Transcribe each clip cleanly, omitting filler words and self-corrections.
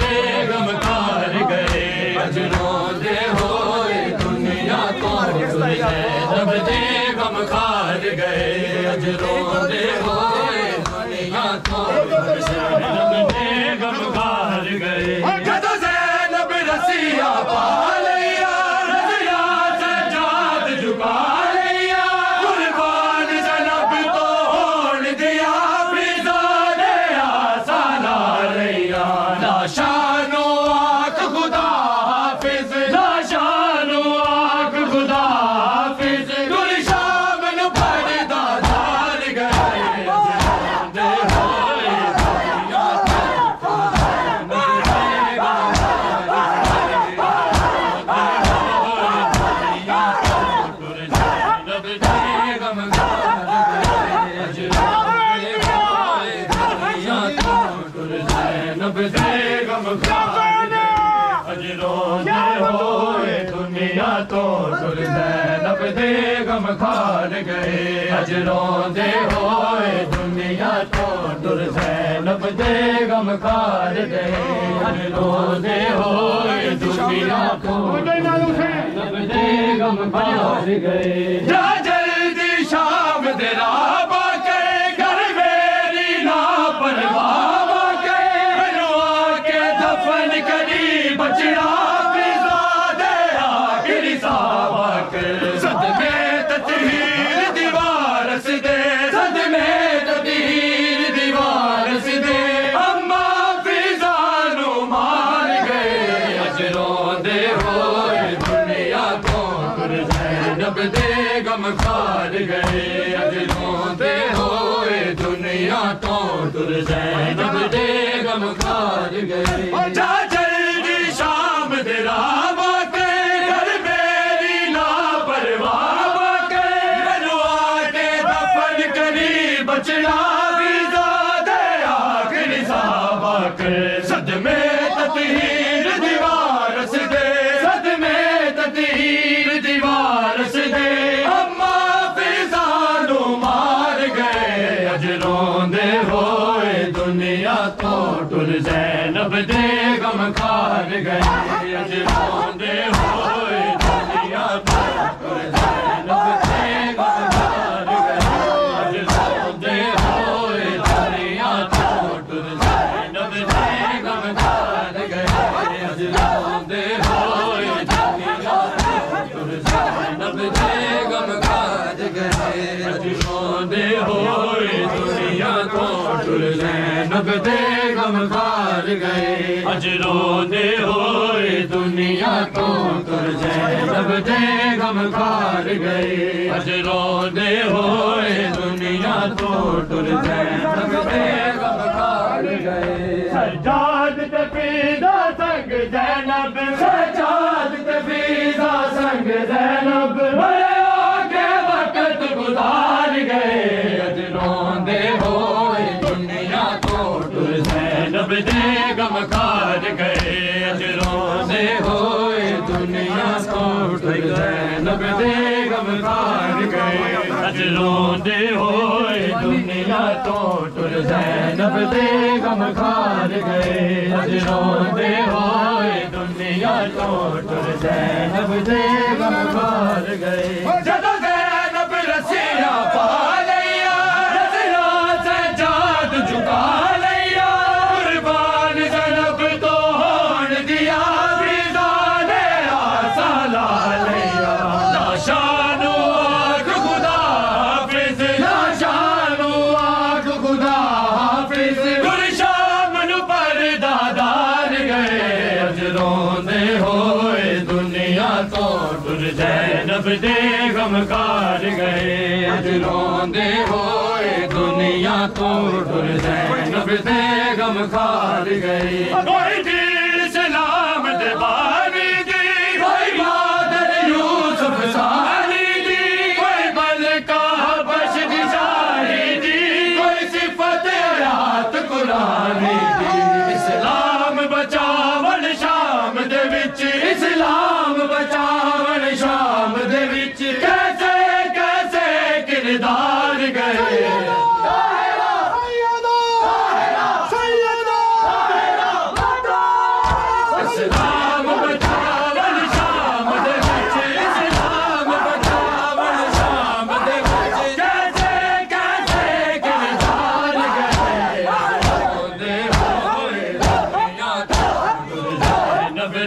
دے غم کار گئے اج روندے ہوئے دنیا تو زینب دے غم کار گئے اج روندے ہوئے دنیا تو زینب دے غم کار گئے جدو زینب رسیا پا لیا رضیا سجاد جھکا لیا قربان زینب تو ہون دیا فضا دے آسانا لیا لا شانو آنکھ خدا حافظ لا شانو آنکھ خدا حافظ گل شام نو پڑھدا دار گئے دے ہوئے دنیا تو زینب دے غم کار گئے اج روندے ہوئے دنیا تو زینب دے غم کار گئے اج روندے ہوئے دنیا تو زینب دے غم کار گئے اج روندے ہوئے دنیا تو زینب دے غم کار گئے اج روندے ہوئے دنیا تو زینب دے غم کار گئے جا جلدی شام دے راہ کے گھر میری نا پرواہ کے مینوں آ کے دفن کری بچڑا فضا دے آخری صحابہ کے صدمے تطہیر دیوار سے دے صدمے تطہیر دیوار سے دے اماں فضا نو مار گئے اج روندے ہوئے دنیا تو زینب دے غم کار گئے اج روندے ہوئے دنیا تو زینب دے غم کار گئے جا جلدی شام دے راہ کے گھر میری لا پرواہ کے مینوں آ کے دفن کری بچڑا فضا دے آخری صحابہ کے صدمے تطہیر دیوار سے دے صدمے تطہیر دیوار سے دے اماں فضا نو مار گئے اج روندے ہوئے دنیا تو زینب دے غم کار گئے اج روندے ہوئے دنیا تو زینب دے غم کار گئے اج روندے ہوئے دنیا تو زینب دے غم کار گئے اج روندے ہوئے دنیا تو زینب دے غم کار گئے اج روندے ہوئے دنیا تو زینب دے غم کار گئے اج روندے ہوئے دنیا تو زینب دے غم کار گئے اج روندے ہوئے دنیا تو زینب دے غم کار گئے سجاد تے فضا سنگ زینب سجاد تے فضا سنگ زینب بڑے آگے وقت گزار گئے اج روندے ہوئے دنیا تو زینب دے غم کار گئے اج روندے ہوئے دنیا تو زینب دے غم کار گئے اج روندے ہوئے دنیا تو زینب دے غم کار گئے اج روندے ہوئے دنیا تو زینب دے غم کار گئے جدو زینب رسیا پا لیا رضیا سجاد جھکا لیا قربان زینب تو ہون دیا فضا دے آسانا لیا لا شانو آنکھ خدا حافظ لا شانو آنکھ خدا حافظ گل شام نو پردہ دار گئے اج روندے ہوئے دنیا تو زینب دے غم کار گئے اج روندے ہوئے دنیا تو زینب دے غم کار گئے کوئی دین اسلام دے بانی دی کوئی مادر یوسف ثانی دی کوئی ملکہ حبش دی شاہی دی کوئی صفت حیات قرآنی دی اسلام بچاون شام دے وچ اسلام بچاون شام دے وچ کیسے کیسے کردار گئے طاہرہ سیدہ طاہرہ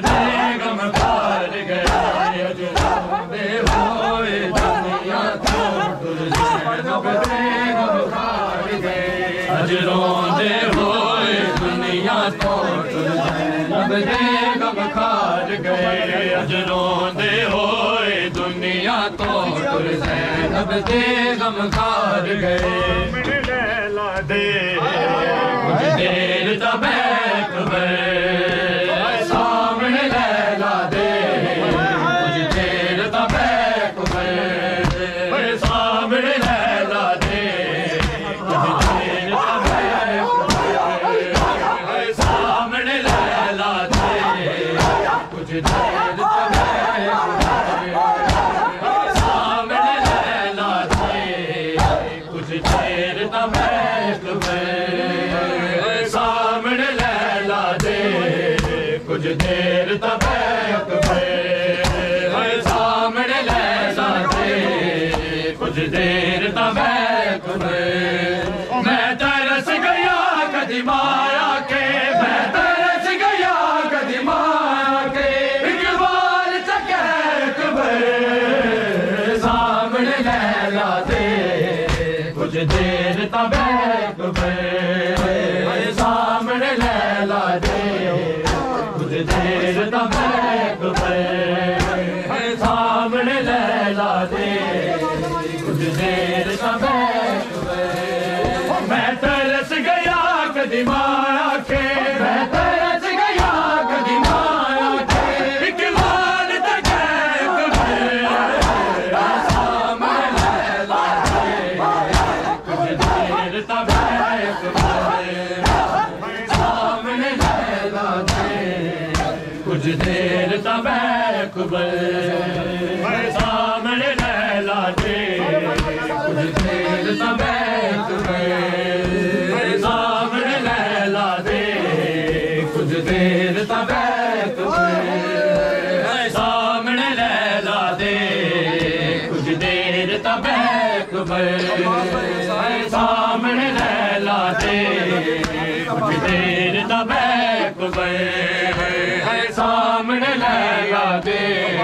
دے غم خار گئے اجروں دے ہوئے دنیا تو ٹر زینب دے غم خار گئے اجروں دے ہوئے دنیا تو ٹر زینب دے غم خار گئے اجروں دے ہوئے دنیا تو ٹر زینب دے غم خار گئے لیلا دے کچھ دیر تا بیٹھ گئے سامنے لیلا دے کچھ دیر تا بیٹھ گئے سامنے لیلا دے کچھ دیر تا بیٹھ گئے سامنے لیلا دے کچھ دیر تا سامنے لیلا دے کچھ دیر تا بیٹھ گئے سامنے لیلا دے کچھ دیر تا بیٹھ گئے میں ترس گیا کدی مایا کے میں ترس گیا کدی مایا کے اقبال چکیت گئے سامنے لیلا دے کچھ دیر تا بیٹھ گئے سامنے لیلا دے کچھ دیر تا بیٹھ گئے سامنے لیلا دے کچھ دیر تا بیٹھ گئے میں ترس گیا کدی مایا کے میں ترس گیا کدی مایا کے اقبال چکیت گئے سامنے لیلا دے کچھ دیر تا بیٹھ گئے سامنے لیلا دے کچھ دیر تا بیٹھ گئے سامنے لیلا دے کچھ دیر تا بیٹھ گئے سامنے لیلا دے کچھ دیر تا بیٹھ گئے سامنے لیلا دے کچھ دیر تا بیٹھ گئے سامنے لیلا دے کچھ دیر تا بیٹھ گئے سامنے لیلا دے